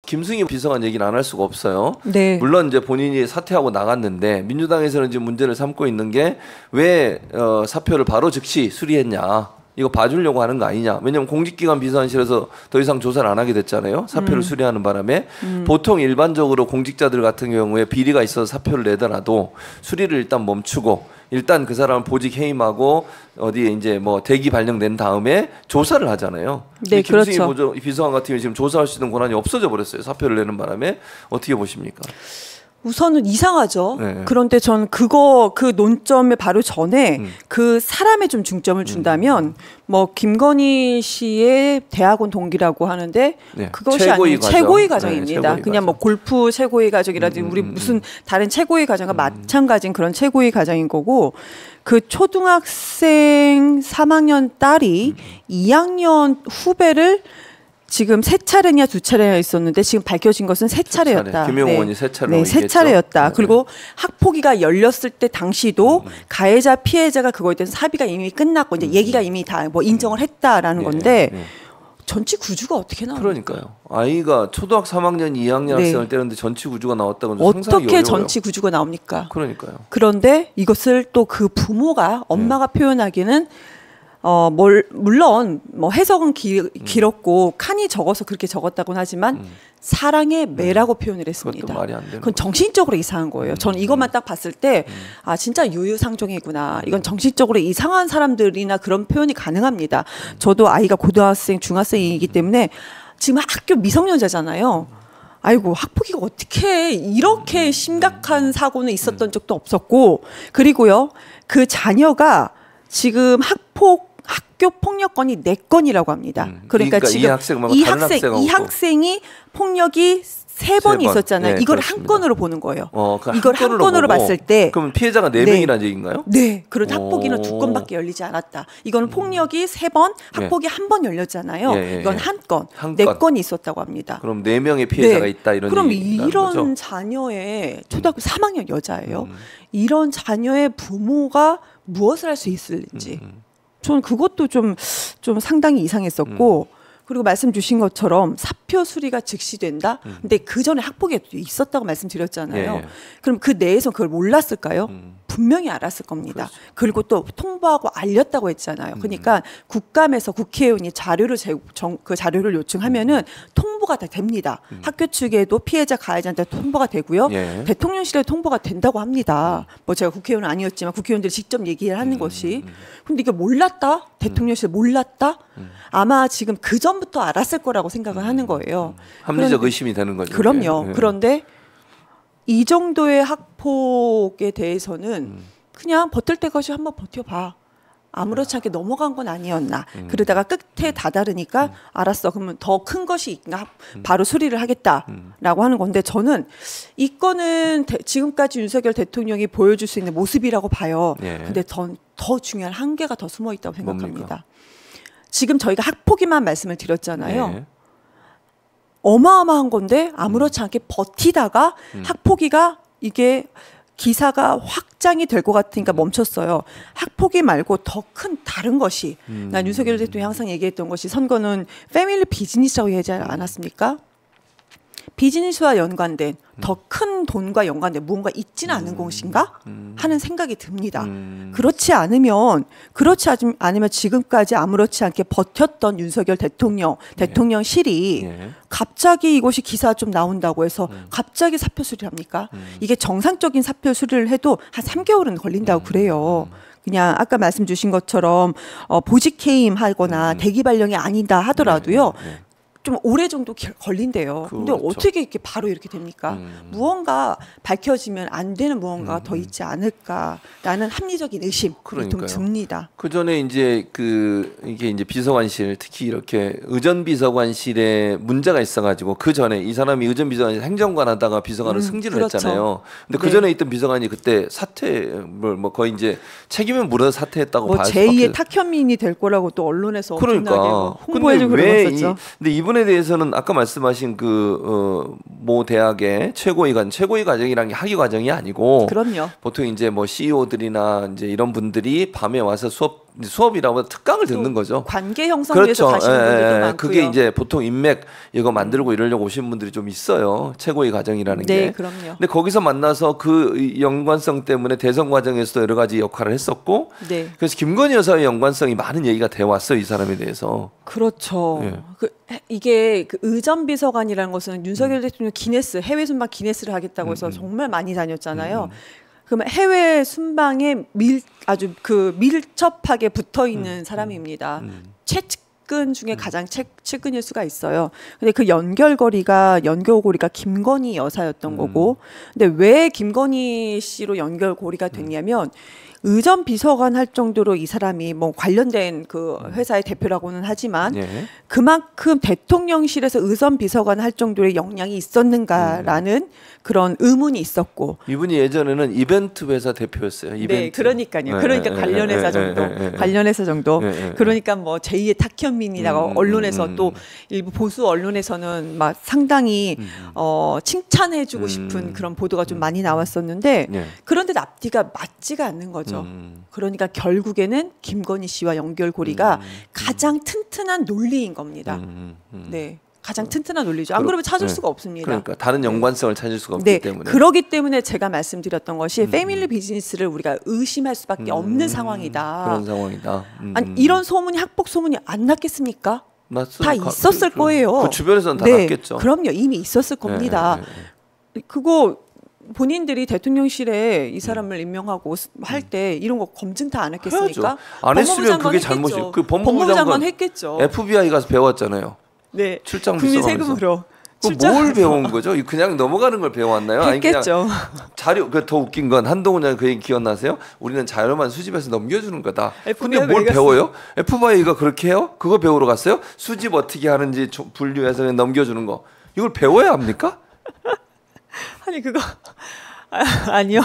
김승희 비서관 얘기는 안 할 수가 없어요. 네. 물론 이제 본인이 사퇴하고 나갔는데 민주당에서는 지금 문제를 삼고 있는 게 왜 사표를 바로 즉시 수리했냐. 이거 봐주려고 하는 거 아니냐. 왜냐하면 공직기관 비서관실에서 더 이상 조사를 안 하게 됐잖아요. 사표를 수리하는 바람에. 보통 일반적으로 공직자들 같은 경우에 비리가 있어서 사표를 내더라도 수리를 일단 멈추고 일단 그 사람을 보직 해임하고 어디에 이제 뭐 대기 발령된 다음에 조사를 하잖아요. 네, 김승희 그렇죠. 비서관 같은 경우 지금 조사할 수 있는 권한이 없어져 버렸어요. 사표를 내는 바람에. 어떻게 보십니까? 우선은 이상하죠. 네. 그런데 전 그 논점에 바로 전에 그 사람에 좀 중점을 준다면 뭐 김건희 씨의 대학원 동기라고 하는데 네. 그것이 아니고 최고위 과정입니다. 네, 최고위 그냥 과정. 뭐 골프 최고위 과정이라든지 우리 무슨 다른 최고위 과정과 마찬가지인 그런 최고위 과정인 거고 그 초등학생 3학년 딸이 2학년 후배를 지금 세 차례냐 두 차례냐 있었는데 지금 밝혀진 것은 세 차례였다. 김용 의원이 세 차례로 네, 세 차례였다. 네. 그리고 학폭위가 열렸을 때 당시도 가해자 피해자가 그거에 대해서 합의가 이미 끝났고 이제 얘기가 이미 다 뭐 인정을 했다라는 건데 전치 구주가 어떻게 나옵니까? 그러니까요. 아이가 초등학 3학년 2학년 네. 학생을 때렸는데 전치 구주가 나왔다고 하면 상상이 어떻게 어려워요. 전치 구주가 나옵니까? 그러니까요. 그런데 이것을 또 그 부모가 엄마가 표현하기는 물론 뭐 해석은 길었고 칸이 적어서 그렇게 적었다고는 하지만 사랑의 매라고 표현을 했습니다. 그것도 말이 안 되는 그건 정신적으로 이상한 거예요. 저는 이것만 딱 봤을 때 아 진짜 유유상종이구나. 이건 정신적으로 이상한 사람들이나 그런 표현이 가능합니다. 저도 아이가 고등학생, 중학생이기 때문에 지금 학교 미성년자잖아요. 아이고 학폭위가 어떻게 이렇게 심각한 사고는 있었던 적도 없었고 그리고요 그 자녀가 지금 학교 폭력건이 4건이라고 합니다. 그러니까 지금 이 학생이 폭력이 3번 있었잖아요. 네, 이걸 그렇습니다. 한 건으로 보는 거예요. 이걸 한 건으로 봤을 때 그럼 피해자가 4명이라는 얘기인가요? 네. 그런 학폭위는 2건밖에 열리지 않았다. 이거는 폭력이 3번, 학폭이 1번 열렸잖아요. 이건 한 건, 4건이 있었다고 합니다. 그럼 4명의 피해자가 있다 이런 그럼 얘기인가요? 이런 자녀의 초등학교 3학년 여자예요. 이런 자녀의 부모가 무엇을 할 수 있을지 저는 그것도 좀 상당히 이상했었고 그리고 말씀 주신 것처럼 사표 수리가 즉시된다. 근데 그 전에 학폭이 있었다고 말씀드렸잖아요. 예. 그럼 그 내에서 그걸 몰랐을까요? 분명히 알았을 겁니다. 그렇죠. 그리고 또 통보하고 알렸다고 했잖아요. 그러니까 국감에서 국회의원이 그 자료를 요청하면은 통보가 다 됩니다. 학교 측에도 피해자 가해자한테 통보가 되고요. 예. 대통령실에 통보가 된다고 합니다. 뭐 제가 국회의원은 아니었지만 국회의원들이 직접 얘기를 하는 것이. 근데 이게 몰랐다? 대통령실 몰랐다? 아마 지금 그 전부터 알았을 거라고 생각을 하는 거예요. 합리적 의심이 되는 거죠. 그럼요. 예. 그런데 이 정도의 학폭에 대해서는 그냥 버틸 때까지 한번 버텨봐. 아무렇지 않게 넘어간 건 아니었나. 그러다가 끝에 다다르니까 알았어. 그러면 더 큰 것이 있나 바로 수리를 하겠다라고 하는 건데 저는 이 건은 지금까지 윤석열 대통령이 보여줄 수 있는 모습이라고 봐요. 근데 더 중요한 한계가 더 숨어 있다고 생각합니다. 뭡니까? 지금 저희가 학폭위만 말씀을 드렸잖아요. 예. 어마어마한 건데 아무렇지 않게 버티다가 학폭위가 이게 기사가 확장이 될 것 같으니까 멈췄어요. 학폭위 말고 더 큰 다른 것이 난 윤석열 대통령이 항상 얘기했던 것이 선거는 패밀리 비즈니스라고 얘기하지 않았습니까? 비즈니스와 연관된 더 큰 돈과 연관된 무언가 있지는 않은 것인가 하는 생각이 듭니다. 그렇지 않으면 지금까지 아무렇지 않게 버텼던 윤석열 대통령실이 갑자기 이것이 기사 좀 나온다고 해서 갑자기 사표 수리를 합니까? 이게 정상적인 사표 수리를 해도 한 3개월은 걸린다고 그래요. 그냥 아까 말씀 주신 것처럼 보직 해임하거나 대기 발령이 아니다 하더라도요. 좀 오래 정도 걸린대요. 근데 그렇죠. 어떻게 이렇게 바로 이렇게 됩니까? 무언가 밝혀지면 안 되는 무언가가 더 있지 않을까라는 합리적인 의심이 좀 듭니다. 그 전에 이제 이게 이제 비서관실 특히 이렇게 의전 비서관실에 문제가 있어가지고 그 전에 이 사람이 의전 비서관실 행정관 하다가 비서관을 승진을 그렇죠. 했잖아요. 근데 그 전에 있던 비서관이 그때 뭐 거의 이제 책임을 물어서 사퇴했다고 뭐 봐야 수밖에. 제2의 탁현민이 될 거라고 또 언론에서 그러니까 홍보해주고 그랬었죠. 근데 이분에 대해서는 아까 말씀하신 모 대학의 최고위 과정이라는 게 학위 과정이 아니고 그럼요. 보통 이제 뭐 CEO들이나 이제 이런 분들이 밤에 와서 수업이라고 특강을 듣는 거죠. 관계 형성 위해서 가시는 분들도 많고요. 그게 이제 보통 인맥 이거 만들고 이러려고 오신 분들이 좀 있어요. 최고위 과정이라는 게. 네, 그럼요. 근데 거기서 만나서 그 연관성 때문에 대선 과정에서도 여러 가지 역할을 했었고, 네. 그래서 김건희 여사의 연관성이 많은 얘기가 돼 왔어요. 이 사람에 대해서. 그렇죠. 예. 이게 그 의전 비서관이라는 것은 윤석열 대통령 기네스 해외 순방 기네스를 하겠다고 해서 정말 많이 다녔잖아요. 그러면 해외 순방에 아주 그 밀접하게 붙어 있는 사람입니다. 최측근 중에 가장 측근일 수가 있어요. 근데 그 연결고리가 김건희 여사였던 거고, 근데 왜 김건희 씨로 연결고리가 됐냐면 의전 비서관 할 정도로 이 사람이 뭐 관련된 그 회사의 대표라고는 하지만 예. 그만큼 대통령실에서 의전 비서관 할 정도의 역량이 있었는가라는 그런 의문이 있었고. 이분이 예전에는 이벤트 회사 대표였어요. 이벤트. 네, 그러니까요. 그러니까 관련 회사 정도. 관련 회사 정도. 그러니까 뭐 제2의 탁현민이라고 언론에서 또 일부 보수 언론에서는 막 상당히 칭찬해주고 싶은 그런 보도가 좀 많이 나왔었는데 그런데 앞뒤가 맞지가 않는 거죠. 그러니까 결국에는 김건희 씨와 연결고리가 가장 튼튼한 논리인 겁니다. 네. 가장 튼튼한 논리죠. 안 그러면 찾을 수가 없습니다. 그러니까 다른 연관성을 찾을 수가 없기 네. 때문에. 그러기 때문에 제가 말씀드렸던 것이 패밀리 비즈니스를 우리가 의심할 수밖에 없는 상황이다. 그런 상황이다. 아니, 이런 소문이 학폭 소문이 안 났겠습니까? 다 있었을 거예요. 그 주변에서는 다 네. 났겠죠. 그럼요. 이미 있었을 겁니다. 그거 본인들이 대통령실에 이 사람을 임명하고 할 때 이런 거 검증 다 안 했겠습니까? 안 했으면 그게 잘못이에요. 그 법무부 장관 했겠죠. FBI 가서 배웠잖아요. 네. 출장 국민 비서관에서. 세금으로. 뭘 배운 거죠? 그냥 넘어가는 걸 배웠나요? 했겠죠. 아니 그냥 자료. 더 웃긴 건 한동훈 장관 그 얘기 기억나세요? 우리는 자료만 수집해서 넘겨주는 거다. 근데 뭘 배워요? FBI가 그렇게 해요? 그거 배우러 갔어요? 수집 어떻게 하는지 분류해서 그냥 넘겨주는 거. 이걸 배워야 합니까? 아니 그거 아니요.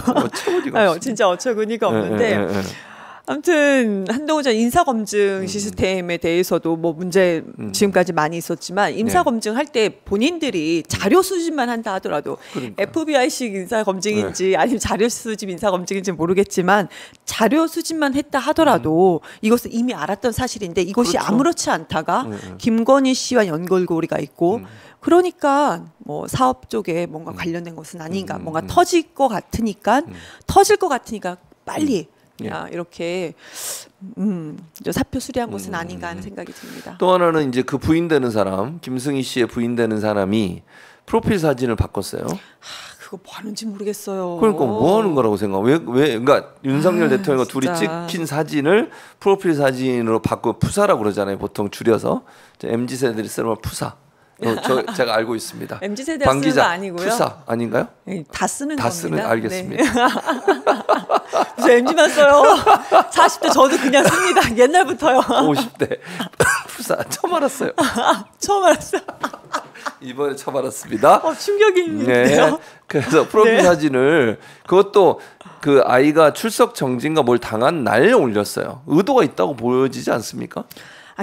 아유, 진짜 어처구니가 없는데. 아무튼 한동훈 전 인사검증 시스템에 대해서도 뭐 문제 지금까지 많이 있었지만 인사검증 할 때 본인들이 자료 수집만 한다 하더라도 FBI식 인사검증인지 아니면 자료 수집 인사검증인지 모르겠지만 자료 수집만 했다 하더라도 이것은 이미 알았던 사실인데 이것이 그렇죠. 아무렇지 않다가 김건희 씨와 연결고리가 있고 그러니까 뭐 사업 쪽에 뭔가 관련된 것은 아닌가 뭔가 터질 것 같으니까 빨리 야, 이렇게 사표 수리한 것은 아닌가 하는 생각이 듭니다. 또 하나는 이제 그 부인되는 사람, 김승희 씨의 부인되는 사람이 프로필 사진을 바꿨어요. 그거 뭐 하는지 모르겠어요. 그러니까 뭐 하는 거라고 생각? 왜 그러니까 윤석열 대통령과 둘이 찍힌 사진을 프로필 사진으로 바꾸고 푸사라고 그러잖아요. 보통 줄여서 MZ 세대들이 쓰는 푸사. 제가 알고 있습니다. MZ 세대가 쓰는 거 아니고요. 푸사 아닌가요? 다 쓰는 다 겁니다. 쓰는 알겠습니다. 네. 무슨 MZ만 써요. 40대 저도 그냥 씁니다. 옛날부터요. 50대 푸사 처음 알았어요. 처음 알았어요. 이번에 처음 알았습니다. 충격이네요. 네. 그래서 프로필 사진을 그것도 그 아이가 출석 정지인가 뭘 당한 날 올렸어요. 의도가 있다고 보여지지 않습니까?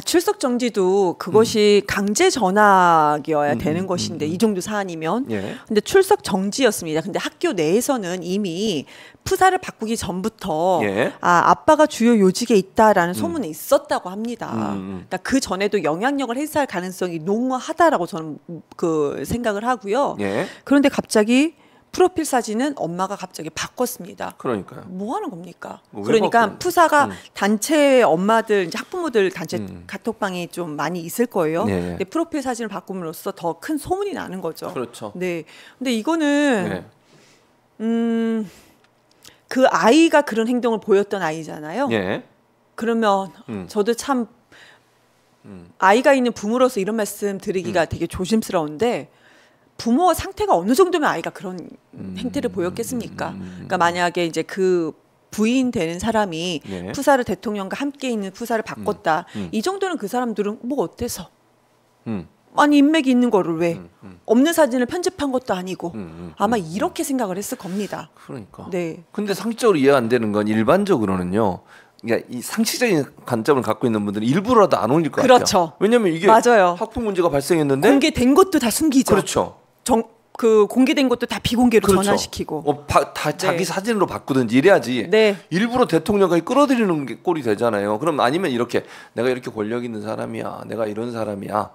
출석 정지도 그것이 강제 전학이어야 되는 것인데 이 정도 사안이면 근데 출석 정지였습니다. 근데 학교 내에서는 이미 푸사를 바꾸기 전부터 아빠가 주요 요직에 있다라는 소문이 있었다고 합니다. 그러니까 그 전에도 영향력을 행사할 가능성이 농후하다라고 저는 그 생각을 하고요. 그런데 갑자기 프로필 사진은 엄마가 갑자기 바꿨습니다. 그러니까요. 뭐 하는 겁니까? 그러니까 푸사가 단체 엄마들, 이제 학부모들 단체 카톡방이 좀 많이 있을 거예요. 근데 프로필 사진을 바꿈으로써 더 큰 소문이 나는 거죠. 그렇죠. 네. 근데 이거는 그 아이가 그런 행동을 보였던 아이잖아요. 그러면 저도 참 아이가 있는 부모로서 이런 말씀 드리기가 되게 조심스러운데 부모 상태가 어느 정도면 아이가 그런 행태를 보였겠습니까? 그러니까 만약에 이제 그 부인 되는 사람이 푸사를 대통령과 함께 있는 푸사를 바꿨다. 이 정도는 그 사람들은 뭐 어때서? 아니 인맥이 있는 거를 왜? 없는 사진을 편집한 것도 아니고 아마 이렇게 생각을 했을 겁니다. 그러니까. 네. 근데 상식적으로 이해 안 되는 건 일반적으로는요. 그러니까 이 상식적인 관점을 갖고 있는 분들은 일부러라도 안 올릴 것 같아요. 왜냐하면 이게 맞아요. 학폭 문제가 발생했는데 공개된 것도 다 숨기죠. 그렇죠. 그 공개된 것도 다 비공개로 그렇죠. 전환시키고 다 자기 사진으로 바꾸든지 이래야지. 네. 일부러 대통령까지 끌어들이는 게 꼴이 되잖아요. 그럼 아니면 이렇게 내가 이렇게 권력 있는 사람이야, 내가 이런 사람이야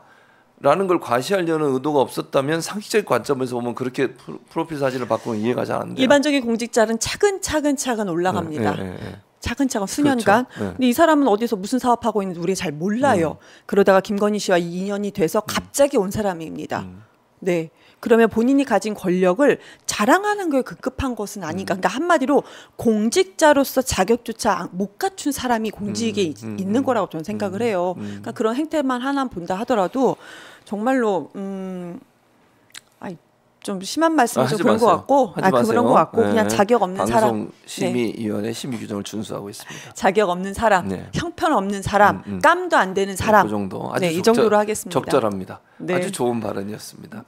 라는 걸 과시하려는 의도가 없었다면 상식적 관점에서 보면 그렇게 프로필 사진을 바꾸면 이해가 잘 안 돼요. 일반적인 공직자는 차근차근 올라갑니다. 차근차근 수년간. 그렇죠. 네. 근데 이 사람은 어디서 무슨 사업하고 있는지 우리가 잘 몰라요. 그러다가 김건희 씨와 인연이 돼서 갑자기 온 사람입니다. 네. 그러면 본인이 가진 권력을 자랑하는 게 급급한 것은 아닌가. 그러니까 한마디로 공직자로서 자격조차 못 갖춘 사람이 공직에 있는 거라고 저는 생각을 해요. 그러니까 그런 행태만 하나 본다 하더라도 정말로 좀 심한 말씀이 좀 그런 것 같고, 그런 것 같고 네. 그냥 자격 없는 사람. 방송심의위원회 심의 규정을 준수하고 있습니다. 자격 없는 사람, 네. 형편 없는 사람, 깜도 안 되는 사람. 그 정도. 아주 이 정도로 하겠습니다. 적절합니다. 네. 아주 좋은 발언이었습니다.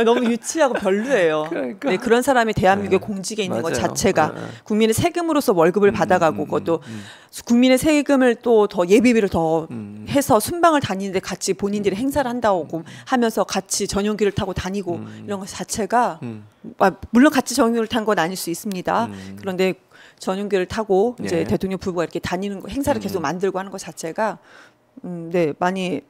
너무 유치하고 별로예요. 그러니까. 네, 그런 사람이 대한민국의 공직에 있는 것 자체가 국민의 세금으로서 월급을 받아가고 그것도 국민의 세금을 또 더 예비비를 더 해서 순방을 다니는데 같이 본인들이 행사를 한다고 하면서 같이 전용기를 타고 다니고 이런 것 자체가 물론 같이 전용기를 탄 건 아닐 수 있습니다. 그런데 전용기를 타고 이제 대통령 부부가 이렇게 다니는 거, 행사를 계속 만들고 하는 것 자체가 네, 많이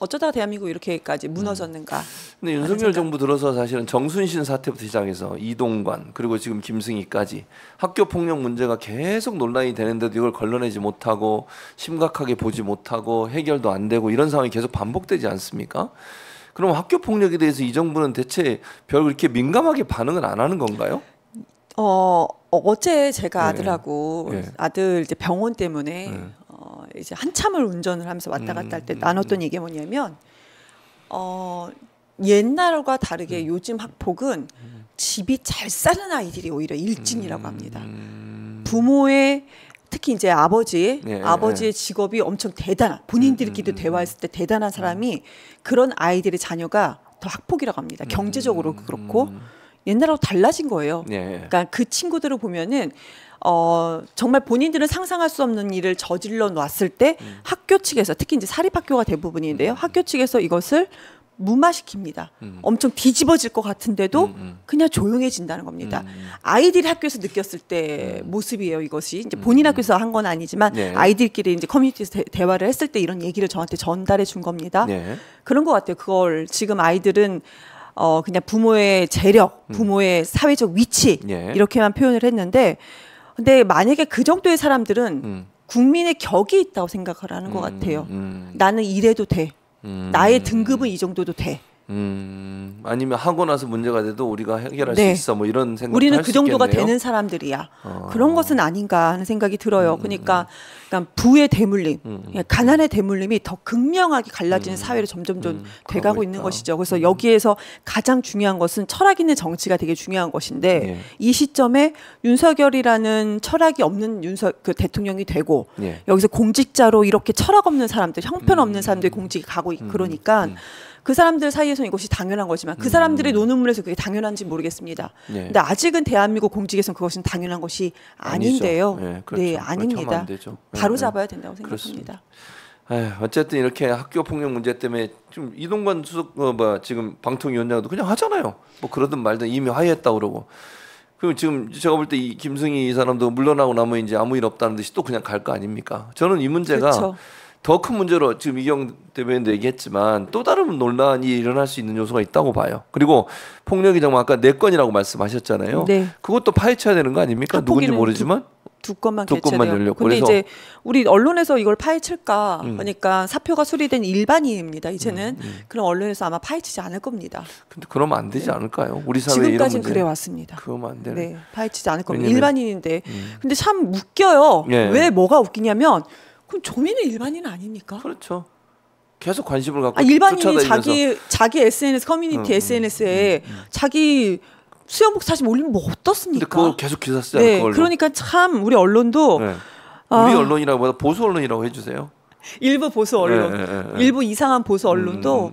어쩌다가 대한민국 이렇게까지 무너졌는가. 근데 윤석열 정부 들어서 사실은 정순신 사태부터 시작해서 이동관 그리고 지금 김승희까지 학교 폭력 문제가 계속 논란이 되는데도 이걸 걸러내지 못하고 심각하게 보지 못하고 해결도 안 되고 이런 상황이 계속 반복되지 않습니까? 그럼 학교 폭력에 대해서 이 정부는 대체 별 그렇게 민감하게 반응을 안 하는 건가요? 어제 제가 아들하고 아들 이제 병원 때문에 이제 한참을 운전을 하면서 왔다 갔다 할 때 나눴던 얘기가 뭐냐면 옛날과 다르게 요즘 학폭은 집이 잘 사는 아이들이 오히려 일진이라고 합니다. 부모의 특히 이제 아버지의 직업이 엄청 대단한 본인들끼리도 대화했을 때 대단한 사람이 그런 아이들의 자녀가 더 학폭이라고 합니다. 경제적으로 그렇고 옛날하고 달라진 거예요. 그러니까 그 친구들을 보면은 정말 본인들은 상상할 수 없는 일을 저질러 놨을 때 학교 측에서 특히 이제 사립학교가 대부분인데요. 학교 측에서 이것을 무마시킵니다. 엄청 뒤집어질 것 같은데도 그냥 조용해진다는 겁니다. 아이들이 학교에서 느꼈을 때 모습이에요. 이것이 이제 본인 학교에서 한 건 아니지만 아이들끼리 이제 커뮤니티에서 대화를 했을 때 이런 얘기를 저한테 전달해 준 겁니다. 그런 것 같아요. 그걸 지금 아이들은 그냥 부모의 재력, 부모의 사회적 위치 이렇게만 표현을 했는데 근데 만약에 그 정도의 사람들은 국민의 격이 있다고 생각을 하는 것 같아요. 나는 이래도 돼. 나의 등급은 이 정도도 돼. 아니면 하고 나서 문제가 돼도 우리가 해결할 수 있어 뭐 이런 생각. 우리는 그 정도가 되는 사람들이야. 그런 것은 아닌가 하는 생각이 들어요. 그러니까 부의 대물림, 가난의 대물림이 더 극명하게 갈라지는 사회로 점점 돼가고 있는 것이죠. 그래서 여기에서 가장 중요한 것은 철학 있는 정치가 되게 중요한 것인데 이 시점에 윤석열이라는 철학이 없는 그 대통령이 되고 여기서 공직자로 이렇게 철학 없는 사람들, 형편 없는 사람들이 공직에 가고 그러니까 그 사람들 사이에서는 이것이 당연한 거지만 그 사람들의 노는 문에서 그게 당연한지 모르겠습니다. 근데 아직은 대한민국 공직에서는 그것은 당연한 것이 아닌데요. 그렇죠. 아닙니다. 바로 잡아야 된다고 생각합니다. 어쨌든 이렇게 학교 폭력 문제 때문에 좀 이동관 수석 지금 방통위원장도 그냥 하잖아요. 뭐 그러든 말든 이미 화해했다 그러고. 그럼 지금 제가 볼 때 이 김승희 이 사람도 물러나고 나면 이제 아무 일 없다는 듯이 또 그냥 갈 거 아닙니까? 저는 이 문제가 더 큰 문제로 지금 이경 대변인도 얘기했지만 또 다른 논란이 일어날 수 있는 요소가 있다고 봐요. 그리고 폭력이 정말 아까 4건이라고 말씀하셨잖아요. 그것도 파헤쳐야 되는 거 아닙니까? 누군지 모르지만 두 건만 열렸고. 근데 이제 우리 언론에서 이걸 파헤칠까 그러니까 사표가 수리된 일반인입니다. 이제는 그럼 언론에서 아마 파헤치지 않을 겁니다. 근데 그러면 안 되지 않을까요? 우리 사회에 지금까지는 그래 왔습니다. 그러면 안 되는. 파헤치지 않을 겁니다. 일반인인데. 근데 참 웃겨요. 왜 뭐가 웃기냐면 그럼 조민은 일반인 아닙니까? 그렇죠. 계속 관심을 갖고 일반인이 자기 SNS 커뮤니티 SNS에 자기 수영복 사진 올리면 뭐 어떻습니까? 근데 그걸 계속 기사 쓰잖아요. 그걸로. 그러니까 참 우리 언론도 우리 언론이라고보다 보수 언론이라고 해주세요. 일부 보수 언론, 일부 이상한 보수 언론도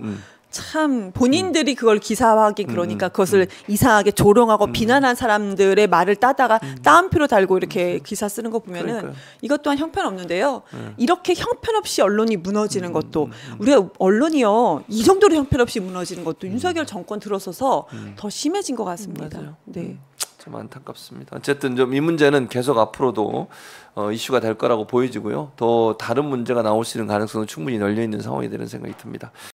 참 본인들이 그걸 기사화하기 그러니까 그것을 이상하게 조롱하고 비난한 사람들의 말을 따다가 따옴표로 달고 이렇게 기사 쓰는 거 보면은 그러니까요. 이것 또한 형편없는데요. 이렇게 형편없이 언론이 무너지는 것도 우리가 언론이요 이 정도로 형편없이 무너지는 것도 윤석열 정권 들어서서 더 심해진 것 같습니다. 맞아요. 네. 참 안타깝습니다. 어쨌든 좀 이 문제는 계속 앞으로도 이슈가 될 거라고 보여지고요. 더 다른 문제가 나올 수 있는 가능성은 충분히 널려 있는 상황이 되는 생각이 듭니다.